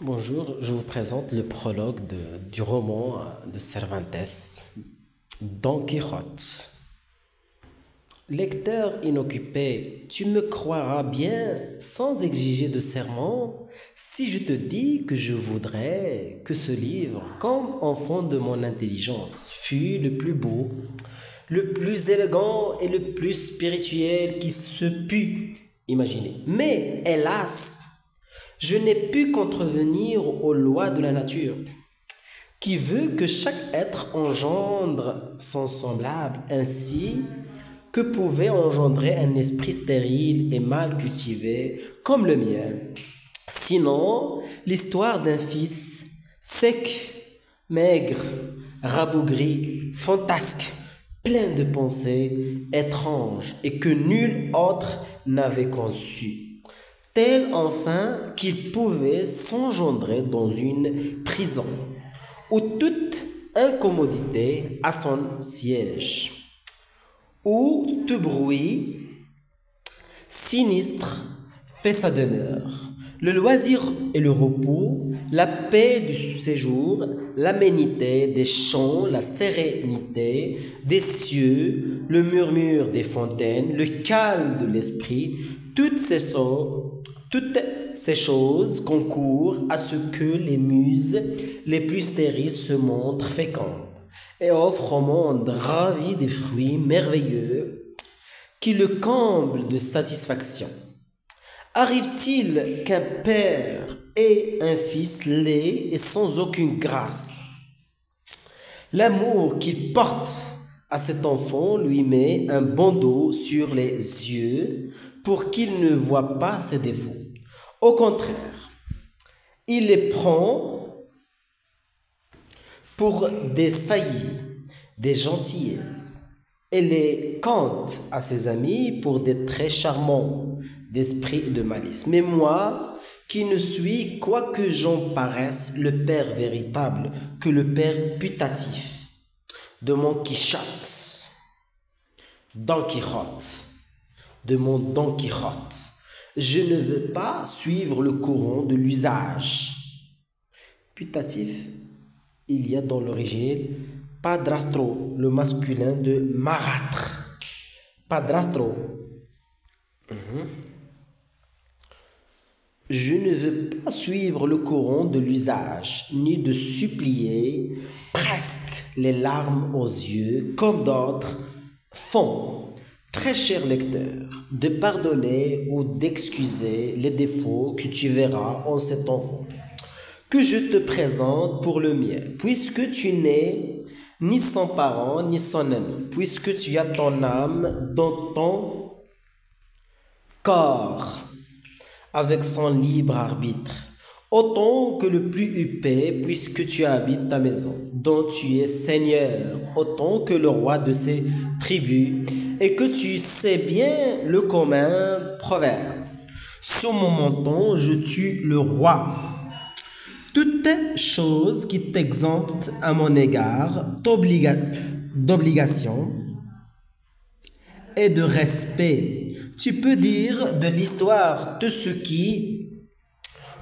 Bonjour, je vous présente le prologue du roman de Cervantes, Don Quichotte. Lecteur inoccupé, tu me croiras bien sans exiger de serment si je te dis que je voudrais que ce livre, comme enfant de mon intelligence, fût le plus beau, le plus élégant et le plus spirituel qui se pût imaginer. Mais hélas, je n'ai pu contrevenir aux lois de la nature, qui veut que chaque être engendre son semblable, ainsi que pouvait engendrer un esprit stérile et mal cultivé comme le mien. Sinon, l'histoire d'un fils sec, maigre, rabougri, fantasque, plein de pensées étranges et que nul autre n'avait conçu, tel enfin qu'il pouvait s'engendrer dans une prison, où toute incommodité a son siège, où tout bruit sinistre fait sa demeure. Le loisir et le repos, la paix du séjour, l'aménité des champs, la sérénité des cieux, le murmure des fontaines, le calme de l'esprit, toutes ces choses concourent à ce que les muses les plus stériles se montrent fécondes et offrent au monde ravi des fruits merveilleux qui le comblent de satisfaction. Arrive-t-il qu'un père ait un fils laid et sans aucune grâce? L'amour qu'il porte à cet enfant lui met un bandeau sur les yeux pour qu'il ne voie pas ses défauts. Au contraire, il les prend pour des saillies, des gentillesses, et les compte à ses amis pour des traits charmants d'esprit et de malice. Mais moi, qui ne suis, quoique j'en paraisse, le père véritable, que le père putatif de mon Quichotte, Don Quichotte, de mon Don Quichotte, je ne veux pas suivre le courant de l'usage. Putatif, il y a dans l'origine padrastro, le masculin de marâtre. Padrastro. Je ne veux pas suivre le courant de l'usage, ni de supplier presque les larmes aux yeux, comme d'autres font. Très cher lecteur, de pardonner ou d'excuser les défauts que tu verras en cet enfant, que je te présente pour le mien, puisque tu n'es ni son parent ni son ami, puisque tu as ton âme dans ton corps, avec son libre arbitre, autant que le plus huppé, puisque tu habites ta maison, dont tu es seigneur, autant que le roi de ses tribus, et que tu sais bien le commun proverbe. Sous mon menton, je tue le roi. Toute chose qui t'exempte à mon égard d'obligation et de respect. Tu peux dire de l'histoire de ce qui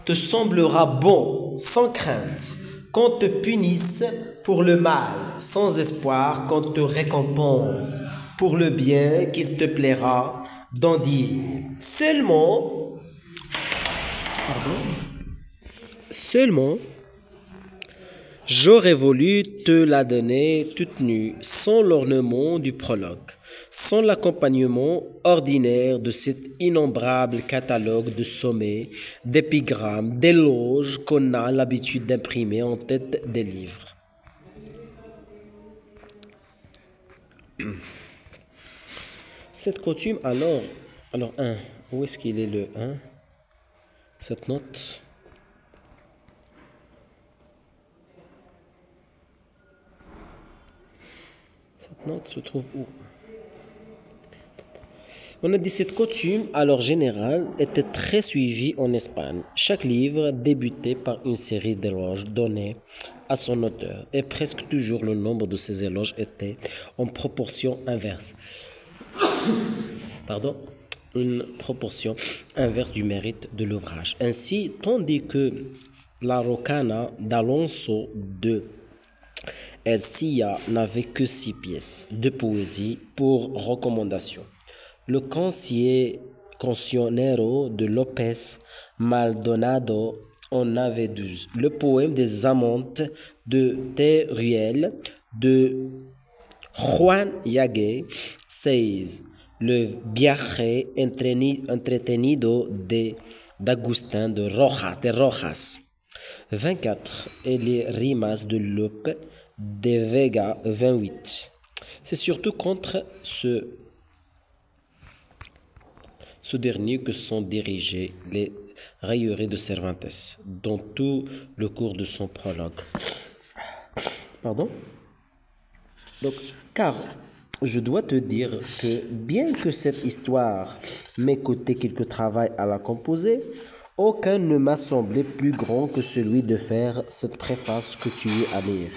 te semblera bon, sans crainte, qu'on te punisse pour le mal, sans espoir qu'on te récompense pour le bien qu'il te plaira d'en dire. Seulement, j'aurais voulu te la donner toute nue, sans l'ornement du prologue, sans l'accompagnement ordinaire de cet innombrable catalogue de sommets, d'épigrammes, d'éloges qu'on a l'habitude d'imprimer en tête des livres. Cette coutume, alors 1, où est-ce qu'il est le 1? Cette note. Cette note se trouve où? On a dit cette coutume, alors générale, était très suivie en Espagne. Chaque livre débutait par une série d'éloges donnés à son auteur, et presque toujours le nombre de ces éloges était en proportion inverse. Une proportion inverse du mérite de l'ouvrage. Ainsi, tandis que La Rocana d'Alonso de Ercilla n'avait que 6 pièces de poésie pour recommandation. Le Cancionero de López Maldonado en avait 12. Le poème des Amantes de Teruel de Juan Yagué 16. Le Viaje entretenido d'Agustin de Rojas 24. Et les Rimas de Lope de Vega 28. C'est surtout contre ce dernier que sont dirigées les railleries de Cervantes dans tout le cours de son prologue. Pardon? Donc, car je dois te dire que bien que cette histoire m'ait coûté quelque travail à la composer, aucun ne m'a semblé plus grand que celui de faire cette préface que tu es à lire.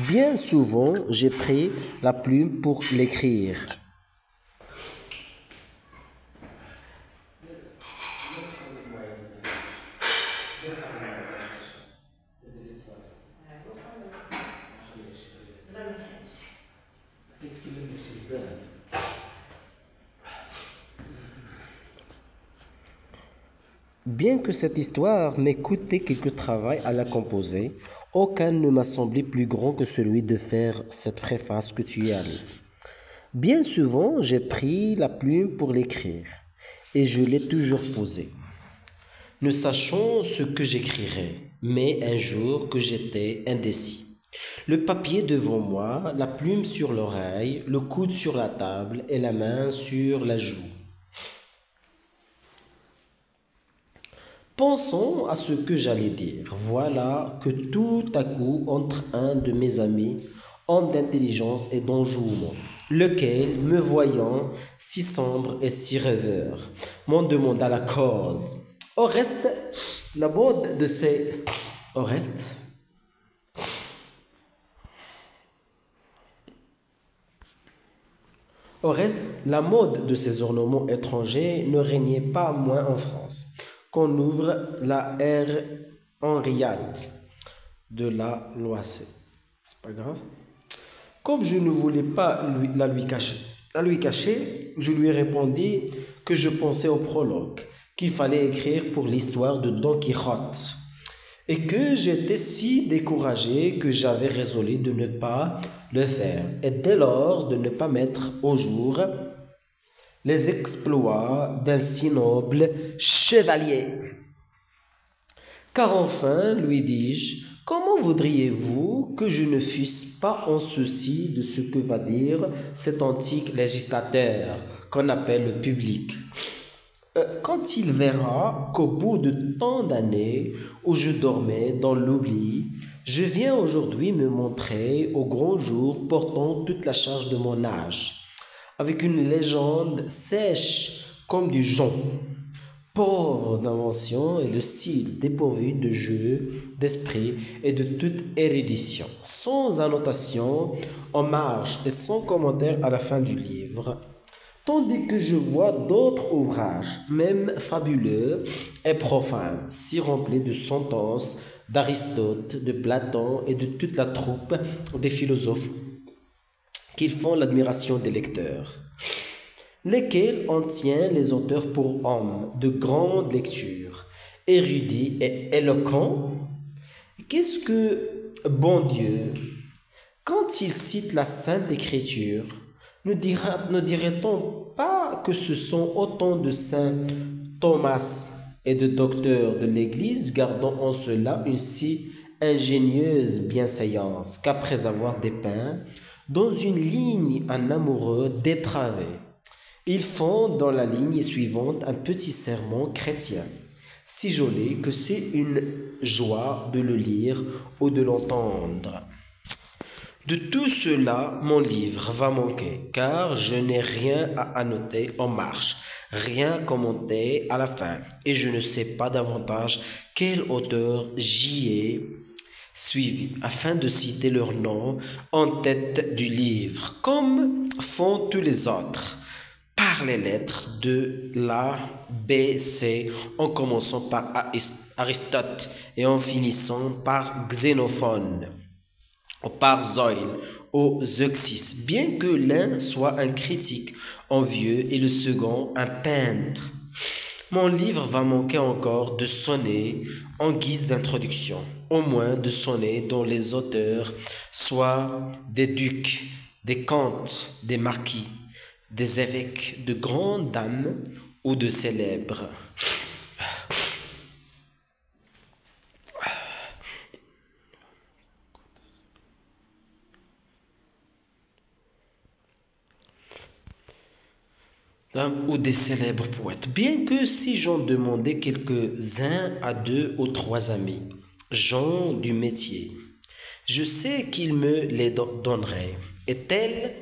Bien souvent, j'ai pris la plume pour l'écrire. Bien que cette histoire m'ait coûté quelque travail à la composer, aucun ne m'a semblé plus grand que celui de faire cette préface que tu y as lue. Bien souvent, j'ai pris la plume pour l'écrire, et je l'ai toujours posée, ne sachant ce que j'écrirais, mais un jour que j'étais indécis. Le papier devant moi, la plume sur l'oreille, le coude sur la table et la main sur la joue. Pensons à ce que j'allais dire. Voilà que tout à coup entre un de mes amis, homme d'intelligence et d'enjouement, lequel, me voyant si sombre et si rêveur, m'en demanda la cause. Au reste, la mode de ces... Au reste, la mode de ces ornements étrangers ne régnait pas moins en France. Qu'on ouvre la ère Henriade de la Loisée. C'est pas grave. Comme je ne voulais pas la lui cacher, je lui répondis que je pensais au prologue, qu'il fallait écrire pour l'histoire de Don Quichotte, et que j'étais si découragé que j'avais résolu de ne pas le faire, et dès lors de ne pas mettre au jour les exploits d'un si noble chevalier. Car enfin, lui dis-je, comment voudriez-vous que je ne fusse pas en souci de ce que va dire cet antique législateur qu'on appelle le public, quand il verra qu'au bout de tant d'années où je dormais dans l'oubli, je viens aujourd'hui me montrer au grand jour portant toute la charge de mon âge, avec une légende sèche comme du jonc, pauvre d'invention et de style, dépourvu de jeu, d'esprit et de toute érudition, sans annotation en marge et sans commentaire à la fin du livre, tandis que je vois d'autres ouvrages, même fabuleux et profanes, si remplis de sentences d'Aristote, de Platon et de toute la troupe des philosophes qu'ils font l'admiration des lecteurs, lesquels en tiennent les auteurs pour hommes de grande lecture, érudits et éloquents. Qu'est-ce que, bon Dieu, quand il cite la Sainte Écriture, ne dirait-on pas que ce sont autant de saints Thomas et de docteurs de l'Église gardant en cela une si ingénieuse bienséance qu'après avoir dépeint dans une ligne un amoureux dépravé, ils font dans la ligne suivante un petit sermon chrétien, si joli que c'est une joie de le lire ou de l'entendre. De tout cela, mon livre va manquer, car je n'ai rien à annoter en marche, rien commenter à la fin, et je ne sais pas davantage quel auteur j'y ai suivi, afin de citer leur nom en tête du livre, comme font tous les autres. par les lettres de l'A, B, C, en commençant par Aristote et en finissant par Xénophone, ou par Zoïle ou Zeuxis, bien que l'un soit un critique envieux et le second un peintre. Mon livre va manquer encore de sonner en guise d'introduction, au moins de sonner dont les auteurs soient des ducs, des comtes, des marquis, des évêques, de grandes dames ou de célèbres. Ou des célèbres poètes, bien que si j'en demandais quelques-uns à 2 ou 3 amis, gens du métier, je sais qu'ils me les donneraient, et tels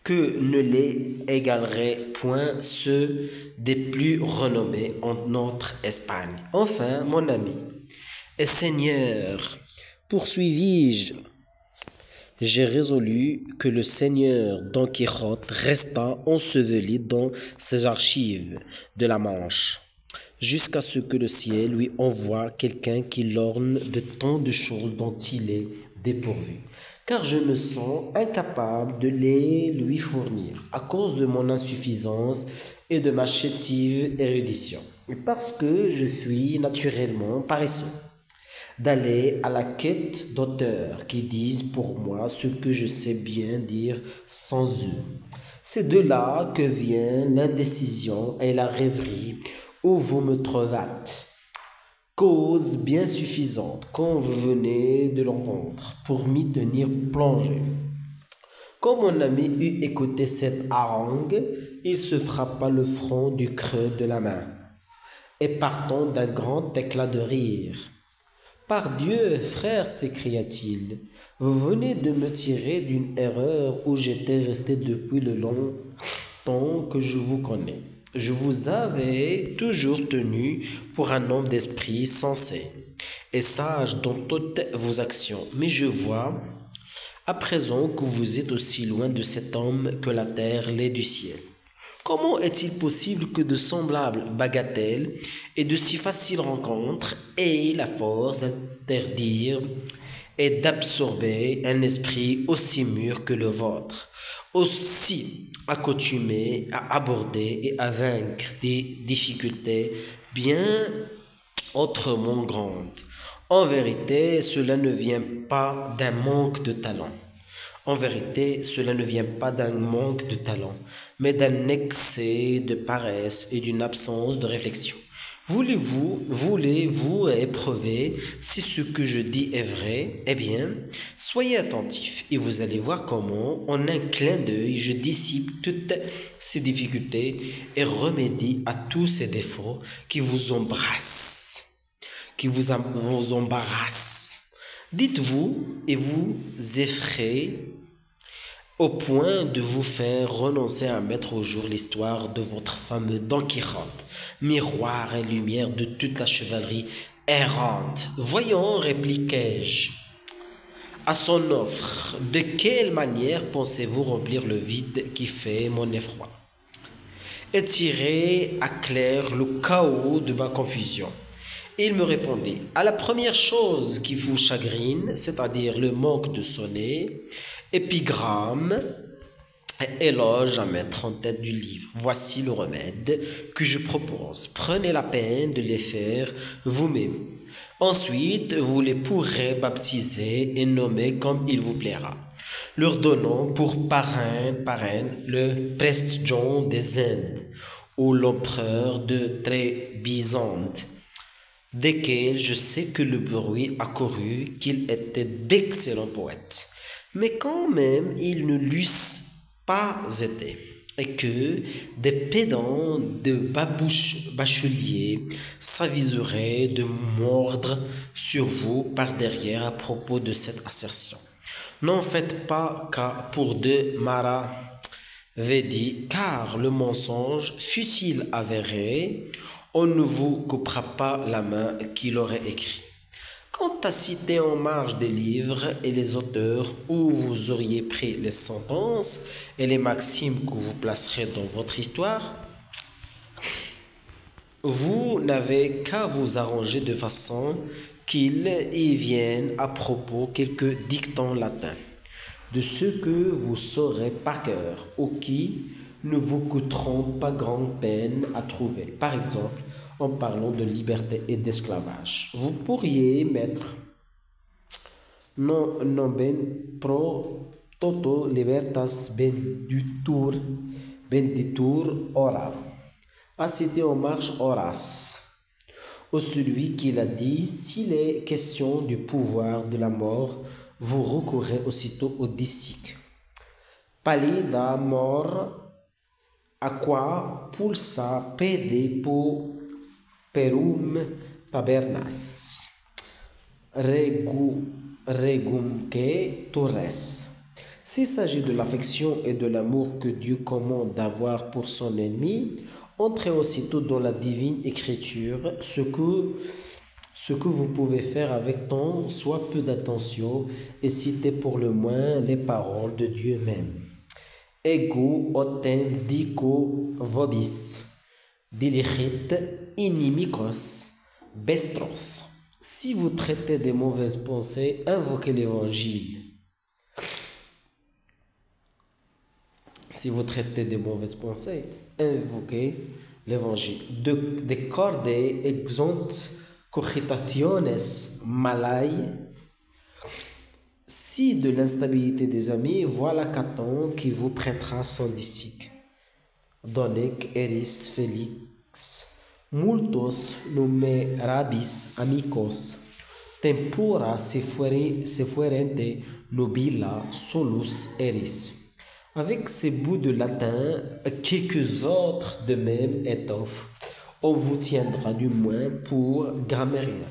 que ne les égaleraient point ceux des plus renommés en notre Espagne. Enfin, mon ami et Seigneur, poursuivis-je, j'ai résolu que le seigneur Don Quichotte restât enseveli dans ses archives de la Manche, jusqu'à ce que le ciel lui envoie quelqu'un qui l'orne de tant de choses dont il est dépourvu, car je me sens incapable de les lui fournir, à cause de mon insuffisance et de ma chétive érudition, et parce que je suis naturellement paresseux d'aller à la quête d'auteurs qui disent pour moi ce que je sais bien dire sans eux. C'est de là que vient l'indécision et la rêverie où vous me trouvâtes. Cause bien suffisante, quand vous venez de l'entendre, pour m'y tenir plongé. Quand mon ami eut écouté cette harangue, il se frappa le front du creux de la main, et partant d'un grand éclat de rire. Pardieu, frère, s'écria-t-il, vous venez de me tirer d'une erreur où j'étais resté depuis le long temps que je vous connais. Je vous avais toujours tenu pour un homme d'esprit sensé et sage dans toutes vos actions, mais je vois à présent que vous êtes aussi loin de cet homme que la terre l'est du ciel. Comment est-il possible que de semblables bagatelles et de si faciles rencontres aient la force d'interdire et d'absorber un esprit aussi mûr que le vôtre, aussi accoutumé à aborder et à vaincre des difficultés bien autrement grandes? En vérité, cela ne vient pas d'un manque de talent. En vérité, cela ne vient pas d'un manque de talent, mais d'un excès de paresse et d'une absence de réflexion. Voulez-vous éprouver si ce que je dis est vrai? Eh bien, soyez attentifs et vous allez voir comment, en un clin d'œil, je dissipe toutes ces difficultés et remédie à tous ces défauts qui vous embarrassent. Dites-vous et vous effrayez au point de vous faire renoncer à mettre au jour l'histoire de votre fameux Don Quichotte, miroir et lumière de toute la chevalerie errante. Voyons, répliquai-je, à son offre, de quelle manière pensez-vous remplir le vide qui fait mon effroi et tirer à clair le chaos de ma confusion? Il me répondit, à la première chose qui vous chagrine, c'est-à-dire le manque de sonnet, épigramme et éloge à mettre en tête du livre. Voici le remède que je propose. Prenez la peine de les faire vous-même. Ensuite, vous les pourrez baptiser et nommer comme il vous plaira, leur donnant pour parrain le prestigion des Indes ou l'empereur de Trébizonde, desquels je sais que le bruit a couru qu'il était d'excellents poètes, mais quand même ils ne l'eussent pas été, et que des pédants de bacheliers s'aviseraient de mordre sur vous par derrière à propos de cette assertion. N'en faites pas cas pour de Maravedi, car le mensonge, fût-il avéré, on ne vous coupera pas la main qui l'aurait écrit. Quant à citer en marge des livres et les auteurs où vous auriez pris les sentences et les maximes que vous placerez dans votre histoire, vous n'avez qu'à vous arranger de façon qu'il y vienne à propos quelques dictons latins, de ceux que vous saurez par cœur ou qui ne vous coûteront pas grande peine à trouver. Par exemple, en parlant de liberté et d'esclavage, vous pourriez mettre non ben pro toto libertas benditur ora. À citer en marche Horace, ou celui qui l'a dit, s'il est question du pouvoir de la mort, vous recourrez aussitôt au disciple. Pallida mor aqua pulsa pede perum tabernas regumque torres. S'il s'agit de l'affection et de l'amour que Dieu commande d'avoir pour son ennemi, entrez aussitôt dans la divine écriture, ce que vous pouvez faire avec tant soit peu d'attention et citez pour le moins les paroles de Dieu même. Ego autem dico vobis, dilicit inimicos bestros. Si vous traitez des mauvaises pensées, invoquez l'évangile. Si vous traitez des mauvaises pensées, invoquez l'évangile. De corde exont cogitationes malai. Si de l'instabilité des amis, voilà Caton qui vous prêtera son disciple. Donec eris felix, multos numerabis amicos, tempora sefuerente nobila solus eris. Avec ces bouts de latin, quelques autres de même étoffe, on vous tiendra du moins pour grammairien,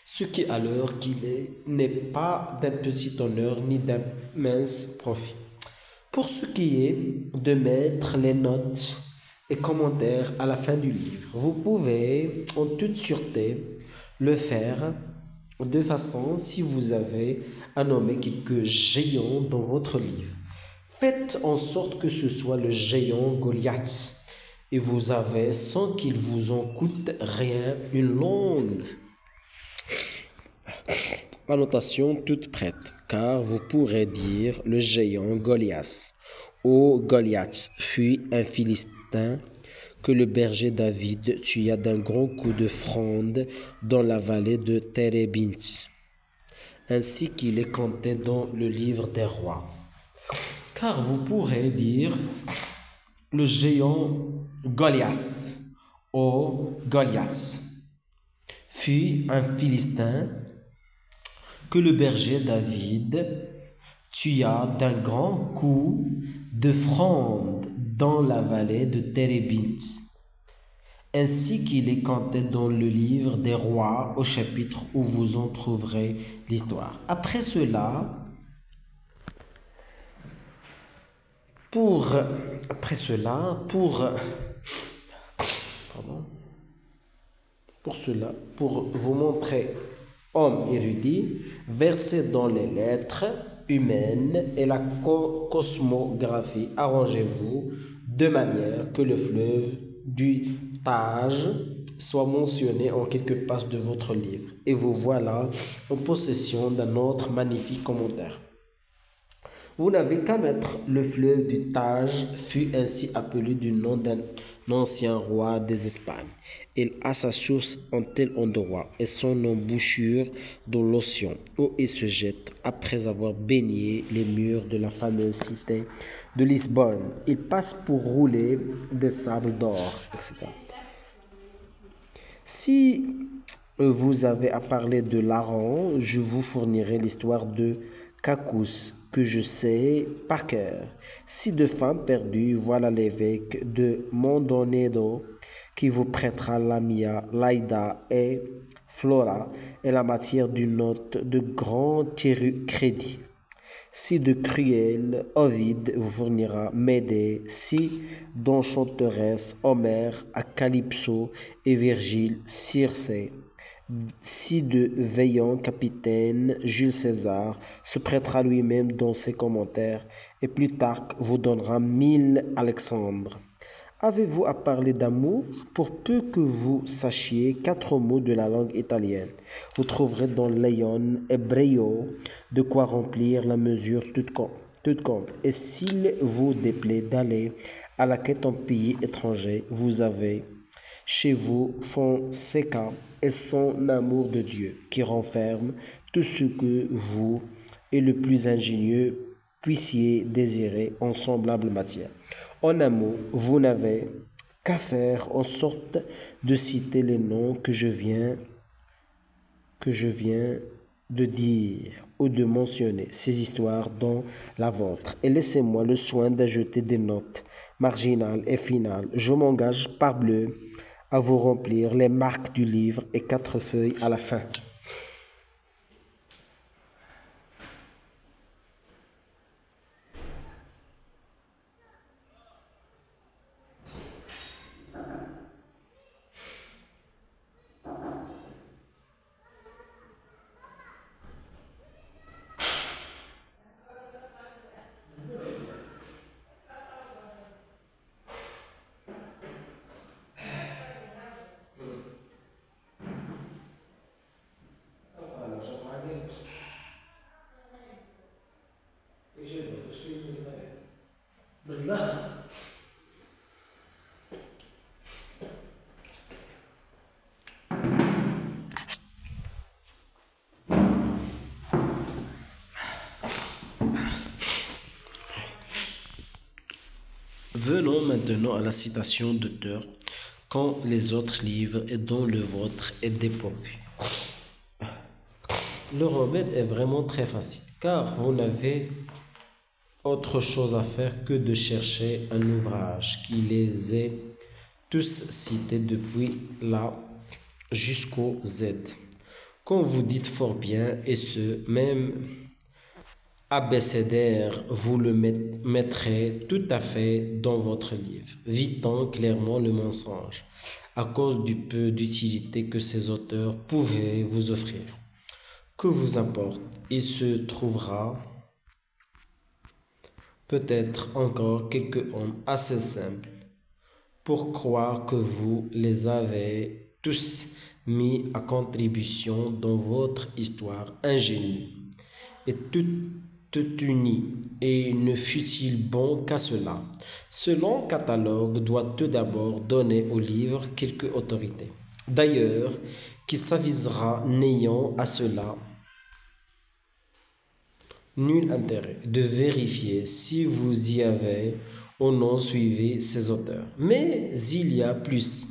ce qui alors qu'il n'est pas d'un petit honneur ni d'un mince profit. Pour ce qui est de mettre les notes et commentaires à la fin du livre, vous pouvez en toute sûreté le faire de façon si vous avez à nommer quelques géants dans votre livre. Faites en sorte que ce soit le géant Goliath et vous avez, sans qu'il vous en coûte rien, une longue annotation toute prête, car vous pourrez dire le géant Goliath. Ô Goliath fut un Philistin que le berger David tua d'un grand coup de fronde dans la vallée de Térébinthe, ainsi qu'il est compté dans le livre des rois. Car vous pourrez dire le géant Goliath, ô Goliath, fut un Philistin que le berger David tua d'un grand coup de fronde dans la vallée de Térébinthe, ainsi qu'il est compté dans le livre des rois au chapitre où vous en trouverez l'histoire. Après cela, pour vous montrer homme érudit, versé dans les lettres humaines et la cosmographie, arrangez-vous de manière que le fleuve du Tage soit mentionné en quelques pages de votre livre. Et vous voilà en possession d'un autre magnifique commentaire. Vous n'avez qu'à mettre le fleuve du Tage fut ainsi appelé du nom d'un ancien roi des Espagnes. Il a sa source en tel endroit et son embouchure dans l'océan où il se jette après avoir baigné les murs de la fameuse cité de Lisbonne. Il passe pour rouler des sables d'or, etc. Si vous avez à parler de Laron, je vous fournirai l'histoire de Cacus, que je sais par cœur. Si de femmes perdues, voilà l'évêque de Mondonedo qui vous prêtera Lamia, Laïda et Flora et la matière d'une note de grand crédit. Si de cruel, Ovide vous fournira Médée, si d'enchanteresse, Homère à Calypso et Virgile, Circé, si de veillant capitaine Jules César se prêtera lui-même dans ses commentaires, et Plutarque vous donnera 1000 Alexandres. Avez-vous à parler d'amour? Pour peu que vous sachiez 4 mots de la langue italienne, vous trouverez dans l'Eion Hebreo de quoi remplir la mesure toute compte. Et s'il vous déplaît d'aller à la quête en pays étranger, vous avez chez vous Fonseca et son amour de Dieu qui renferme tout ce que vous et le plus ingénieux puissiez désirer en semblable matière. En un mot, vous n'avez qu'à faire en sorte de citer les noms que je viens de dire ou de mentionner ces histoires dans la vôtre. Et laissez-moi le soin d'ajouter des notes marginales et finales. Je m'engage par bleu à vous remplir les marques du livre et 4 feuilles à la fin. Venons maintenant à la citation d'auteur quand les autres livres et dont le vôtre est dépourvu. Le remède est vraiment très facile car vous n'avez autre chose à faire que de chercher un ouvrage qui les ait tous cités depuis là jusqu'au Z. Quand vous dites fort bien, et ce même abécédaire, vous le mettrez tout à fait dans votre livre, vitant clairement le mensonge, à cause du peu d'utilité que ces auteurs pouvaient vous offrir. Que vous importe, il se trouvera peut-être encore quelques hommes assez simples pour croire que vous les avez tous mis à contribution dans votre histoire ingénue et toute unie, et ne fût-il bon qu'à cela. Ce long catalogue doit tout d'abord donner au livre quelque autorité. D'ailleurs, qui s'avisera n'ayant à cela nul intérêt de vérifier si vous y avez ou non suivi ces auteurs. Mais il y a plus.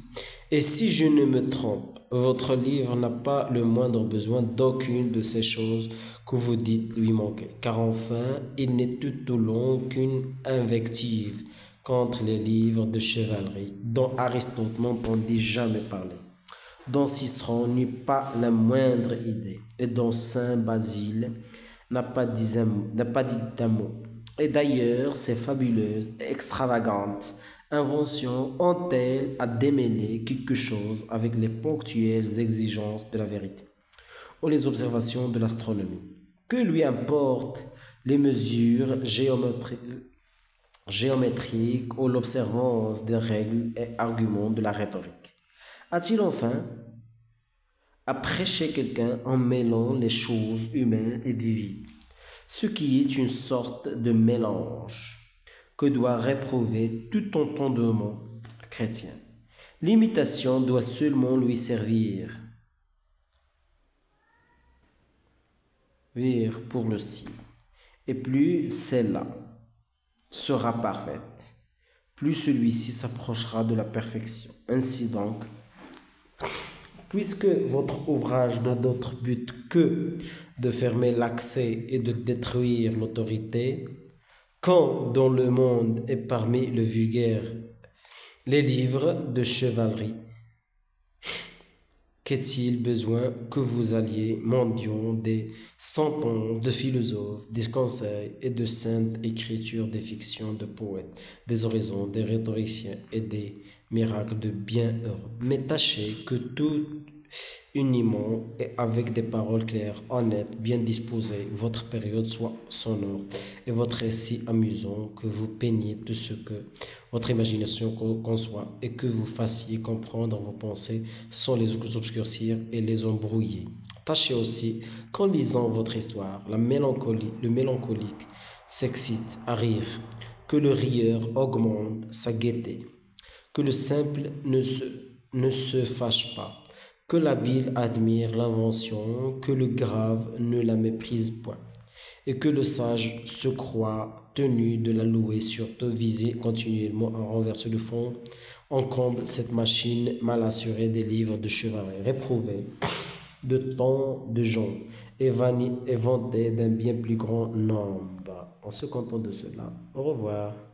Et si je ne me trompe, votre livre n'a pas le moindre besoin d'aucune de ces choses que vous dites lui manquer, car enfin, il n'est tout au long qu'une invective contre les livres de chevalerie dont Aristote n'entendit jamais parler, dont Cicéron n'eut pas la moindre idée, et dont Saint Basile n'a pas dit un mot. Et d'ailleurs, ces fabuleuses et extravagantes inventions ont-elles à démêler quelque chose avec les ponctuelles exigences de la vérité ou les observations de l'astronomie? Que lui importent les mesures géométriques ou l'observance des règles et arguments de la rhétorique? A-t-il enfin à prêcher quelqu'un en mêlant les choses humaines et divines, ce qui est une sorte de mélange que doit réprouver tout entendement chrétien? L'imitation doit seulement lui servir pour le signe, et plus celle-là sera parfaite, plus celui-ci s'approchera de la perfection. Ainsi donc, puisque votre ouvrage n'a d'autre but que de fermer l'accès et de détruire l'autorité, quand dans le monde et parmi le vulgaire les livres de chevalerie, qu'est-il besoin que vous alliez, mendiants, des centaines de philosophes, des conseils et de saintes écritures, des fictions de poètes, des horizons, des rhétoriciens et des miracles de bienheureux? Mais tâchez que tout uniment et avec des paroles claires, honnêtes, bien disposées, votre période soit sonore et votre récit amusant, que vous peigniez de ce que votre imagination conçoit et que vous fassiez comprendre vos pensées sans les obscurcir et les embrouiller. Tâchez aussi qu'en lisant votre histoire, le mélancolique s'excite à rire, que le rieur augmente sa gaieté, que le simple ne se fâche pas, que l'habile admire l'invention, que le grave ne la méprise point, et que le sage se croit tenu de la louer, surtout viser continuellement à renverser le fond, on comble cette machine mal assurée des livres de chevalet, réprouvés de tant de gens, et vantés d'un bien plus grand nombre. En se content de cela, au revoir.